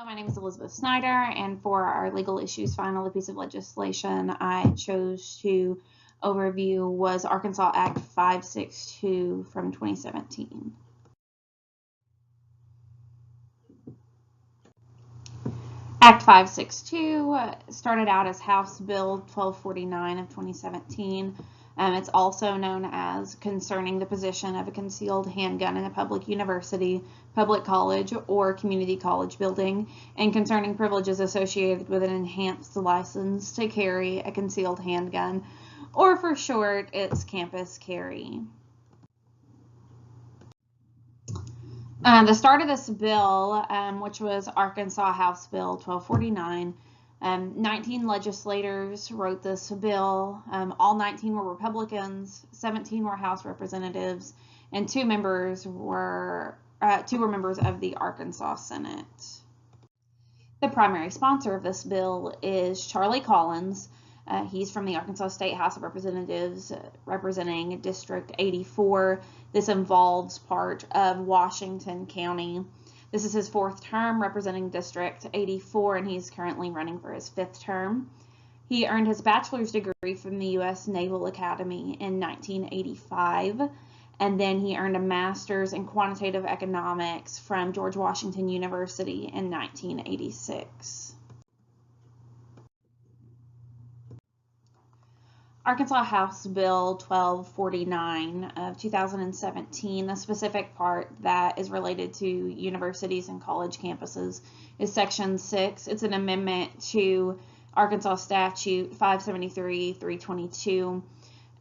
My name is Elizabeth Snyder, and for our legal issues final, the piece of legislation I chose to overview was Arkansas Act 562 from 2017. Act 562 started out as House Bill 1249 of 2017. It's also known as concerning the possession of a concealed handgun in a public university, public college, or community college building, and concerning privileges associated with an enhanced license to carry a concealed handgun, or for short, it's campus carry. The start of this bill, which was Arkansas House Bill 1249, 19 legislators wrote this bill. All 19 were Republicans, 17 were House representatives, and two were members of the Arkansas Senate. The primary sponsor of this bill is Charlie Collins. He's from the Arkansas State House of Representatives, representing District 84. This involves part of Washington County. This is his fourth term representing District 84, and he's currently running for his fifth term. He earned his bachelor's degree from the U.S. Naval Academy in 1985, and then he earned a master's in quantitative economics from George Washington University in 1986. Arkansas House Bill 1249 of 2017, the specific part that is related to universities and college campuses, is Section 6. It's an amendment to Arkansas Statute 573-322.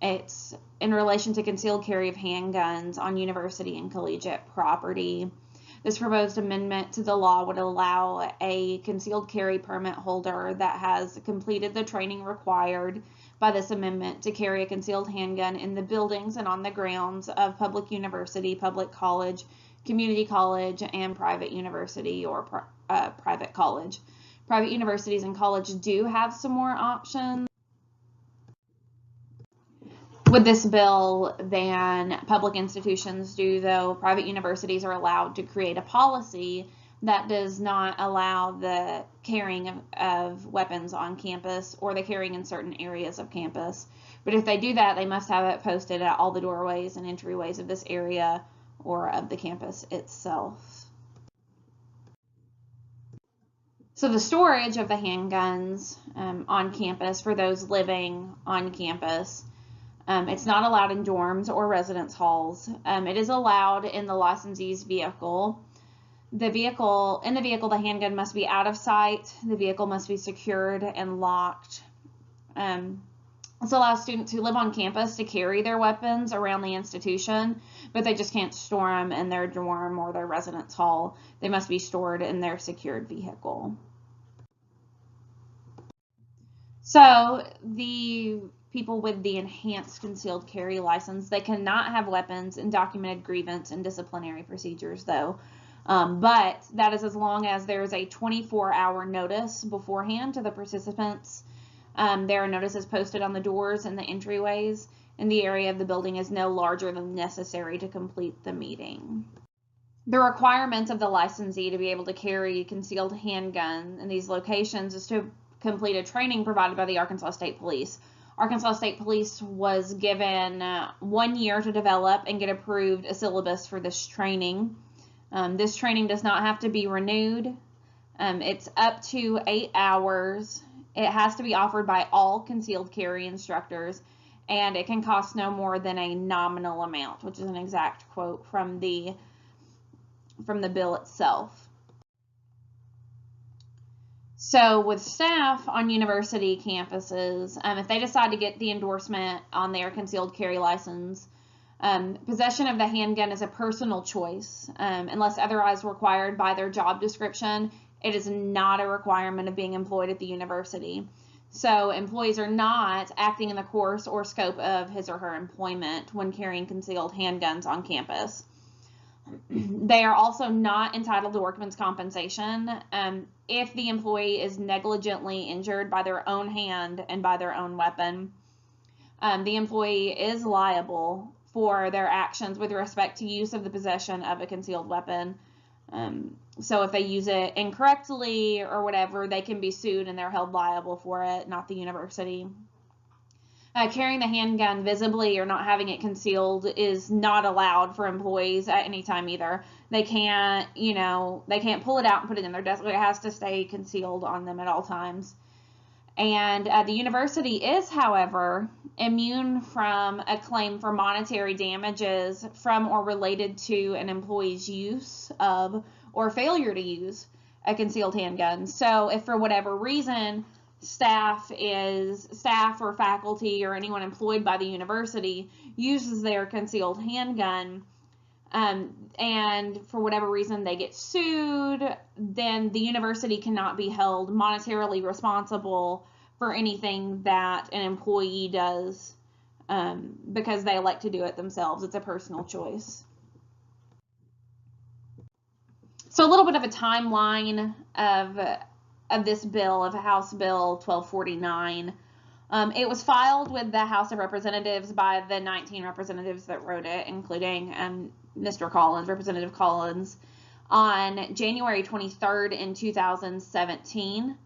It's in relation to concealed carry of handguns on university and collegiate property. This proposed amendment to the law would allow a concealed carry permit holder that has completed the training required by this amendment to carry a concealed handgun in the buildings and on the grounds of public university, public college, community college, and private university or private college. Private universities and college do have some more options with this bill than public institutions do, though. Private universities are allowed to create a policy that does not allow the carrying of weapons on campus or the carrying in certain areas of campus. But if they do that, they must have it posted at all the doorways and entryways of this area or of the campus itself. So the storage of the handguns on campus for those living on campus, it's not allowed in dorms or residence halls. It is allowed in the licensee's vehicle. In the vehicle, the handgun must be out of sight. The vehicle must be secured and locked. This allows students who live on campus to carry their weapons around the institution, but they just can't store them in their dorm or their residence hall. They must be stored in their secured vehicle. So the people with the enhanced concealed carry license, they cannot have weapons in documented grievance and disciplinary procedures, though. But that is as long as there's a 24-hour notice beforehand to the participants. There are notices posted on the doors and the entryways, and the area of the building is no larger than necessary to complete the meeting. The requirement of the licensee to be able to carry concealed handgun in these locations is to complete a training provided by the Arkansas State Police. Arkansas State Police was given 1 year to develop and get approved a syllabus for this training. This training does not have to be renewed. It's up to 8 hours. It has to be offered by all concealed carry instructors, and it can cost no more than a nominal amount, which is an exact quote from the bill itself. So with staff on university campuses, if they decide to get the endorsement on their concealed carry license, possession of the handgun is a personal choice. Unless otherwise required by their job description, it is not a requirement of being employed at the university. So employees are not acting in the course or scope of his or her employment when carrying concealed handguns on campus. They are also not entitled to workman's compensation if the employee is negligently injured by their own hand and by their own weapon. The employee is liable for their actions with respect to use of the possession of a concealed weapon. So if they use it incorrectly or whatever, they can be sued and they're held liable for it, not the university. Carrying the handgun visibly or not having it concealed is not allowed for employees at any time either. They can't, they can't pull it out and put it in their desk. It has to stay concealed on them at all times. And the university is, however, immune from a claim for monetary damages from or related to an employee's use of or failure to use a concealed handgun. So if for whatever reason staff or faculty or anyone employed by the university uses their concealed handgun, and for whatever reason they get sued, then the university cannot be held monetarily responsible for anything that an employee does, because they elect to do it themselves. It's a personal choice. So a little bit of a timeline of this bill, of House Bill 1249. It was filed with the House of Representatives by the 19 representatives that wrote it, including Mr. Collins, Representative Collins, on January 23rd in 2017.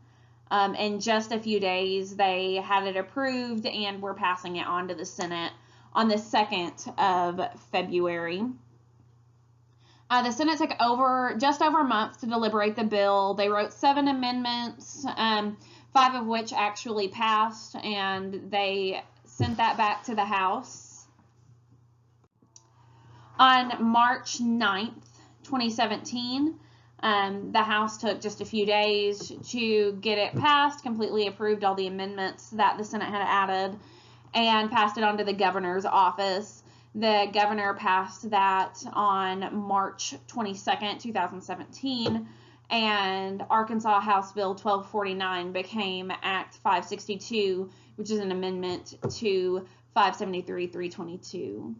In just a few days, they had it approved and were passing it on to the Senate on the 2nd of February. The Senate took just over a month to deliberate the bill. They wrote 7 amendments, 5 of which actually passed, and they sent that back to the House. On March 9th, 2017, the House took just a few days to get it passed, completely approved all the amendments that the Senate had added, and passed it on to the governor's office. The governor passed that on March 22nd, 2017, and Arkansas House Bill 1249 became Act 562, which is an amendment to 573-322.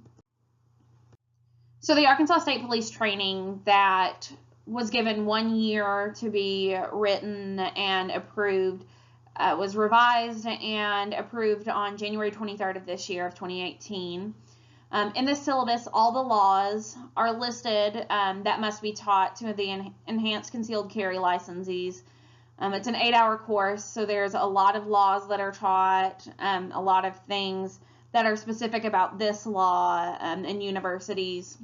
So the Arkansas State Police training that was given 1 year to be written and approved was revised and approved on January 23rd of this year, of 2018. In this syllabus, all the laws are listed that must be taught to the enhanced concealed carry licensees. It's an 8-hour course, so there's a lot of laws that are taught, a lot of things that are specific about this law in universities.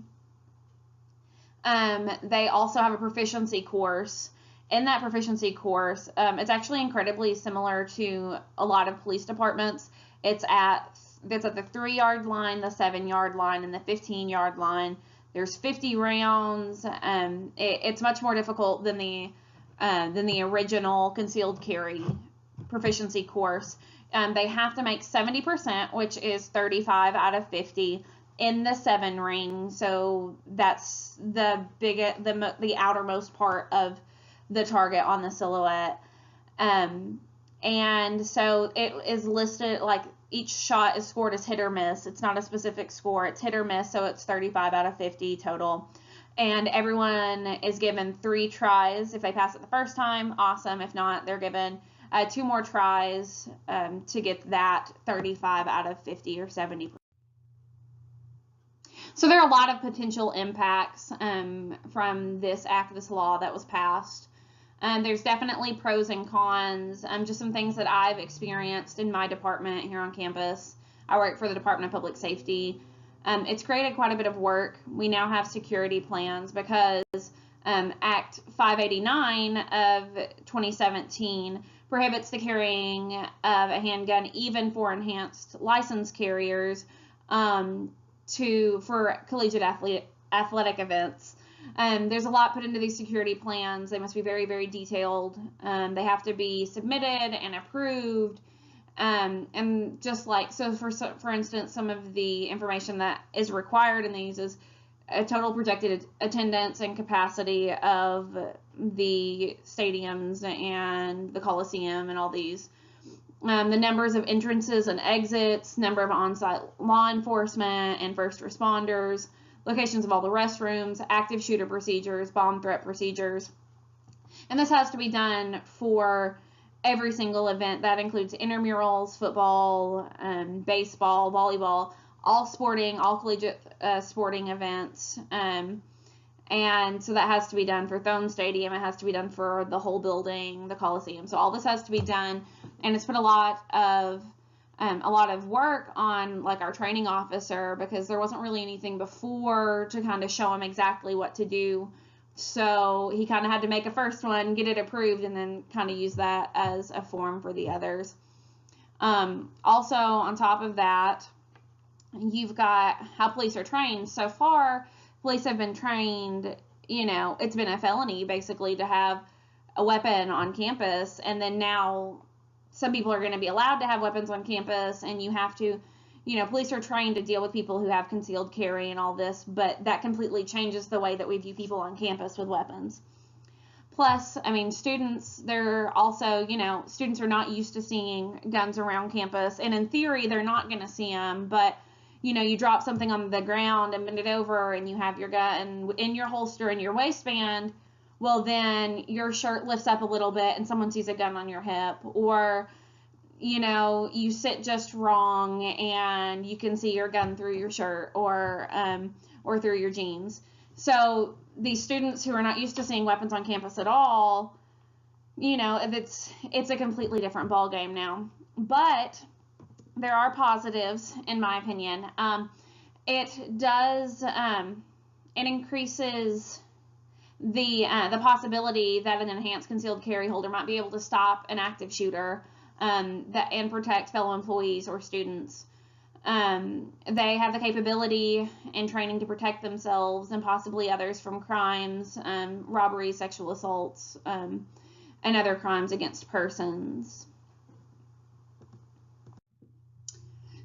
They also have a proficiency course. In that proficiency course, it's actually incredibly similar to a lot of police departments. It's at the 3-yard line, the 7-yard line, and the 15-yard line. There's 50 rounds. It's much more difficult than the original concealed carry proficiency course. They have to make 70%, which is 35 out of 50 in the 7 ring. So that's the outermost part of the target on the silhouette. And so it is listed like each shot is scored as hit or miss. It's not a specific score. It's hit or miss, so it's 35 out of 50 total. And everyone is given 3 tries. If they pass it the first time, awesome. If not, they're given 2 more tries to get that 35 out of 50 or 70%. So there are a lot of potential impacts from this law that was passed. There's definitely pros and cons, just some things that I've experienced in my department here on campus. I work for the Department of Public Safety. It's created quite a bit of work. We now have security plans because Act 589 of 2017 prohibits the carrying of a handgun even for enhanced license carriers for collegiate athletic events. There's a lot put into these security plans. They must be very, very detailed. They have to be submitted and approved. And just like, so for instance, some of the information that is required in these is a total projected attendance and capacity of the stadiums and the Coliseum and all these. The numbers of entrances and exits, number of on-site law enforcement and first responders, locations of all the restrooms, active shooter procedures, bomb threat procedures. And this has to be done for every single event. That includes intramurals, football, baseball, volleyball, all collegiate sporting events. And so that has to be done for Thone Stadium. It has to be done for the whole building, the Coliseum. So all this has to be done, and it's put a lot of work on like our training officer, because there wasn't really anything before to kind of show him exactly what to do. So he kind of had to make a first one, get it approved, and then kind of use that as a form for the others. Also, on top of that, you've got how police are trained. So far, police have been trained, it's been a felony basically to have a weapon on campus, and then now some people are going to be allowed to have weapons on campus, and you have to, police are trained to deal with people who have concealed carry and all this, but that completely changes the way that we view people on campus with weapons. Plus, students, they're also, students are not used to seeing guns around campus, and in theory, they're not going to see them, but you drop something on the ground and bend it over and you have your gun in your holster in your waistband, well, then your shirt lifts up a little bit and someone sees a gun on your hip, or, you sit just wrong and you can see your gun through your shirt or through your jeans. So these students who are not used to seeing weapons on campus at all, it's a completely different ballgame now. But there are positives, in my opinion. It increases the possibility that an enhanced concealed carry holder might be able to stop an active shooter and protect fellow employees or students. They have the capability and training to protect themselves and possibly others from crimes, robberies, sexual assaults, and other crimes against persons.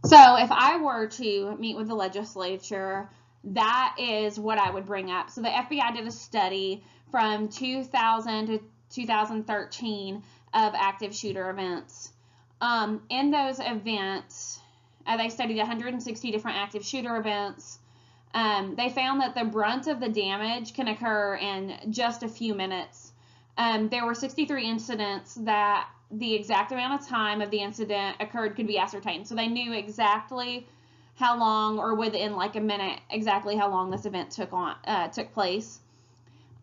So if I were to meet with the legislature, that is what I would bring up. So the FBI did a study from 2000 to 2013 of active shooter events. In those events, they studied 160 different active shooter events. They found that the brunt of the damage can occur in just a few minutes. There were 63 incidents that the exact amount of time of the incident occurred could be ascertained. So they knew exactly how long, or within like a minute, exactly how long this event took place.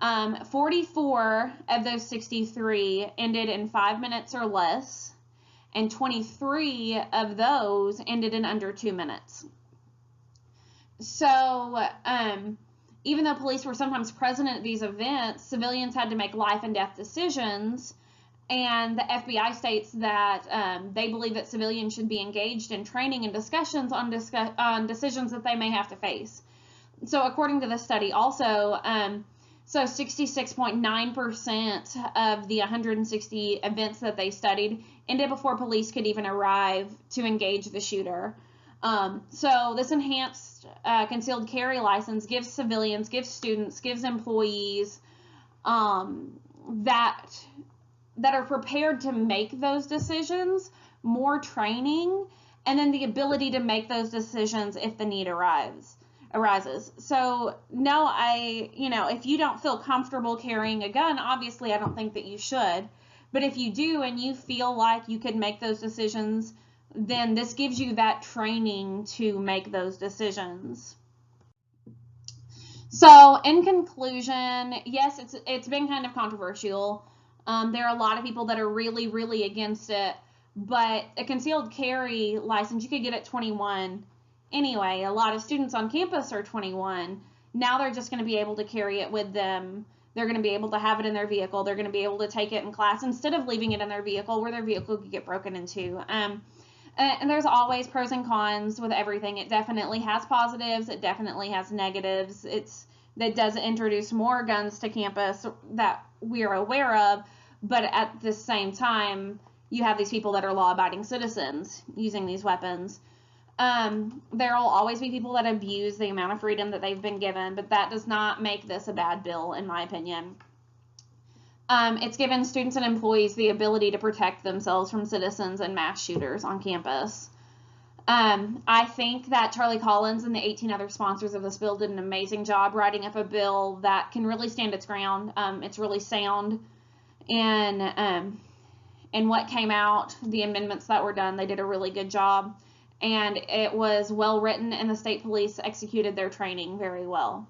44 of those 63 ended in 5 minutes or less, and 23 of those ended in under 2 minutes. So even though police were sometimes present at these events, civilians had to make life and death decisions. And the FBI states that they believe that civilians should be engaged in training and discussions on decisions that they may have to face. So according to this study also, so 66.9% of the 160 events that they studied ended before police could even arrive to engage the shooter. So this enhanced concealed carry license gives civilians, gives students, gives employees that are prepared to make those decisions more training, and then the ability to make those decisions if the need arises. So no, if you don't feel comfortable carrying a gun, obviously I don't think that you should. But if you do and you feel like you could make those decisions, then this gives you that training to make those decisions. So in conclusion, yes, it's been kind of controversial. There are a lot of people that are really, really against it, but a concealed carry license you could get at 21 anyway. A lot of students on campus are 21. Now they're just going to be able to carry it with them. They're going to be able to have it in their vehicle. They're going to be able to take it in class instead of leaving it in their vehicle where their vehicle could get broken into. And there's always pros and cons with everything. It definitely has positives. It definitely has negatives. That does introduce more guns to campus that we're aware of. But at the same time, you have these people that are law-abiding citizens using these weapons. There will always be people that abuse the amount of freedom that they've been given, but that does not make this a bad bill, in my opinion. It's given students and employees the ability to protect themselves from citizens and mass shooters on campus. I think that Charlie Collins and the 18 other sponsors of this bill did an amazing job writing up a bill that can really stand its ground. It's really sound. And what came out, the amendments that were done, they did a really good job. And it was well written, and the state police executed their training very well.